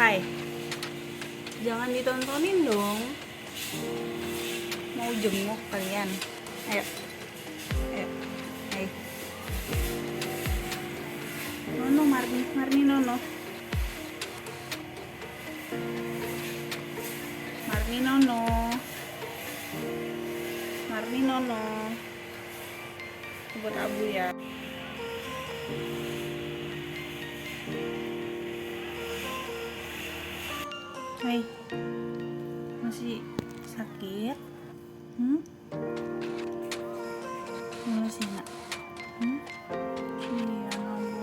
hai. Jangan ditontonin dong. Mau jenguk kalian. Ayo. Ayo. Hai. Nono, Marni Nono. Marni Nono. Marni Nono. Buat Abu ya. Hai. Masih sakit? Masih nak? Iya, Nabu.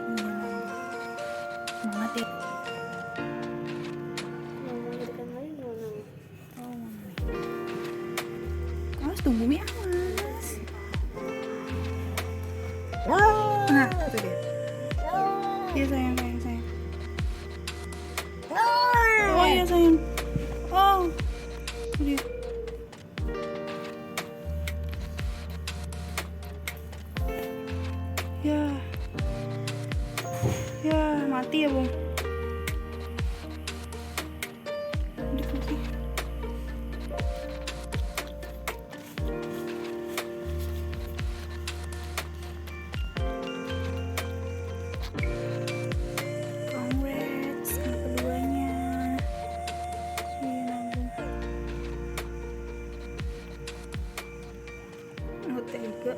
Iya, Nabu. Semangat ya. Awas tunggu Mi, awas. Nah, itu dia. Iya sayang. Oh iya sayang. Oh, itu dia. Ya mati ya Bung. Mati. Congrats ke keduanya. Iya Nabung. Oh tega.